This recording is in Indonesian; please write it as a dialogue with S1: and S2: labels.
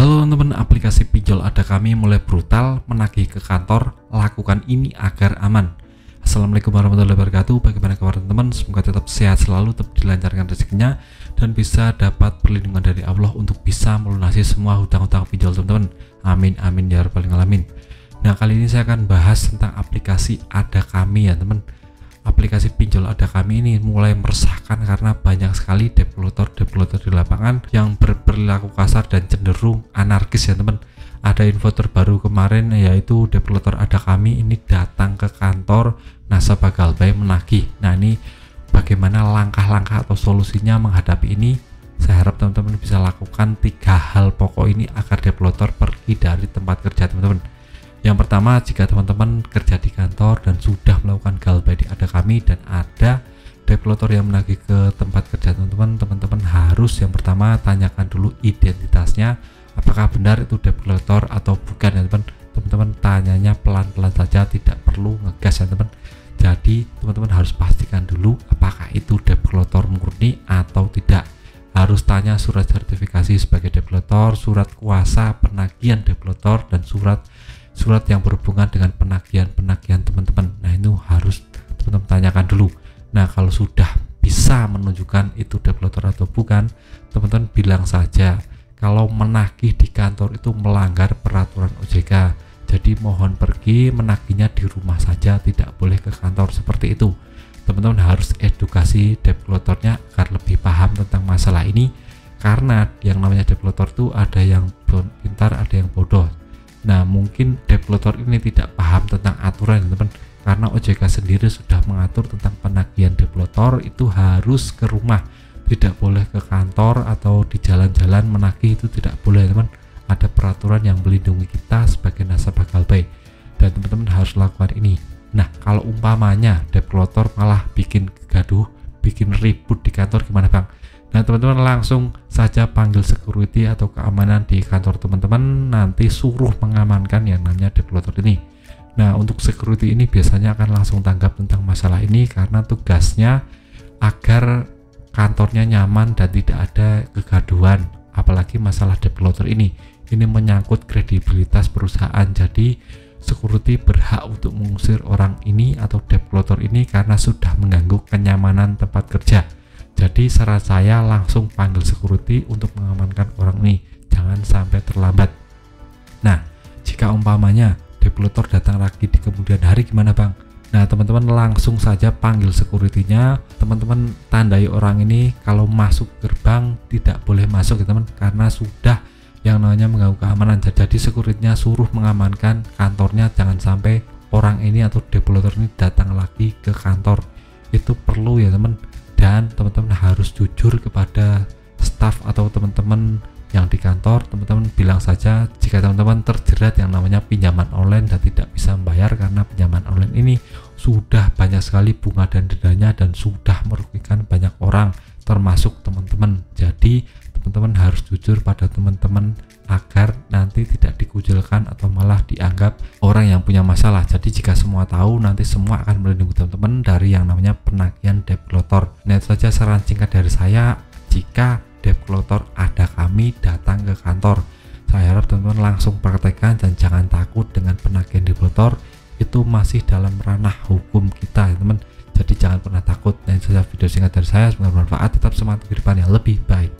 S1: Halo teman-teman, aplikasi pinjol ada kami mulai brutal menagih ke kantor. Lakukan ini agar aman. Assalamualaikum warahmatullahi wabarakatuh. Bagaimana kabar teman-teman? Semoga tetap sehat selalu, tetap dilancarkan rezekinya, dan bisa dapat perlindungan dari Allah untuk bisa melunasi semua hutang-hutang pinjol teman-teman. Amin amin ya rabbal alamin. Nah, kali ini saya akan bahas tentang aplikasi Ada Kami ya teman. Aplikasi pinjol Ada Kami ini mulai meresahkan karena banyak sekali developer di lapangan yang berperilaku kasar dan cenderung anarkis ya teman. Ada info terbaru kemarin, yaitu developer Ada Kami ini datang ke kantor nasabah Galbay menagih. Nah, ini bagaimana langkah-langkah atau solusinya menghadapi ini? Saya harap teman-teman bisa lakukan 3 hal pokok ini agar developer pergi dari tempat kerja teman-teman. Yang pertama, jika teman-teman kerja di kantor dan sudah melakukan Galbay di Ada Kami dan ada developer yang menagih ke tempat kerja teman-teman harus yang pertama tanyakan dulu identitasnya, apakah benar itu developer atau bukan ya teman-teman. Tanyanya pelan-pelan saja, tidak perlu ngegas ya teman. Jadi teman-teman harus pastikan dulu apakah itu developer murni atau tidak. Harus tanya surat sertifikasi sebagai developer, surat kuasa penagihan developer, dan surat yang berhubungan dengan penagihan teman-teman. Nah, itu harus teman-teman tanyakan dulu. Nah, kalau sudah bisa menunjukkan itu developer atau bukan, teman-teman bilang saja kalau menagih di kantor itu melanggar peraturan OJK. Jadi mohon pergi menagihnya di rumah saja, tidak boleh ke kantor, seperti itu. Teman-teman harus edukasi developernya agar lebih paham tentang masalah ini, karena yang namanya developer itu ada yang pintar, ada yang bodoh. Nah, mungkin developer ini tidak paham tentang aturan teman-teman, karena OJK sendiri sudah mengatur tentang penagihan developer itu harus ke rumah, tidak boleh ke kantor atau di jalan-jalan menagih, itu tidak boleh teman. Ada peraturan yang melindungi kita sebagai nasabah Galbay dan teman-teman harus lakukan ini. Nah, kalau umpamanya developer malah bikin gaduh, bikin ribut di kantor, gimana bang? Nah, teman-teman langsung saja panggil security atau keamanan di kantor teman-teman, nanti suruh mengamankan yang namanya developer ini. Nah, untuk security ini biasanya akan langsung tanggap tentang masalah ini karena tugasnya agar kantornya nyaman dan tidak ada kegaduhan. Apalagi masalah developer ini menyangkut kredibilitas perusahaan. Jadi security berhak untuk mengusir orang ini atau developer ini karena sudah mengganggu kenyamanan tempat kerja. Jadi saran saya langsung panggil security untuk mengamankan orang ini, jangan sampai terlambat. Nah, jika umpamanya developer datang lagi di kemudian hari, gimana bang? Nah, teman-teman langsung saja panggil security-nya. Teman-teman tandai orang ini kalau masuk gerbang tidak boleh masuk ya teman, karena sudah yang namanya mengganggu keamanan. Jadi security-nya suruh mengamankan kantornya, jangan sampai orang ini atau developer ini datang lagi ke kantor. Itu perlu ya teman. Dan teman-teman harus jujur kepada staff atau teman-teman yang di kantor. Teman-teman bilang saja jika teman-teman terjerat yang namanya pinjaman online dan tidak bisa membayar, karena pinjaman online ini sudah banyak sekali bunga dan dendanya dan sudah merugikan banyak orang termasuk teman-teman. Jadi teman-teman harus jujur pada teman-teman agar nanti tidak dikucilkan atau malah dianggap orang yang punya masalah. Jadi jika semua tahu, nanti semua akan melindungi teman-teman dari yang namanya penagihan developer. Nah, itu saja saran singkat dari saya. Jika developer Ada Kami datang ke kantor, saya harap teman-teman langsung praktekkan dan jangan takut dengan penagihan developer. Itu masih dalam ranah hukum kita ya teman. Jadi jangan pernah takut. Nah, itu saja video singkat dari saya, semoga bermanfaat. Tetap semangat kehidupan yang lebih baik.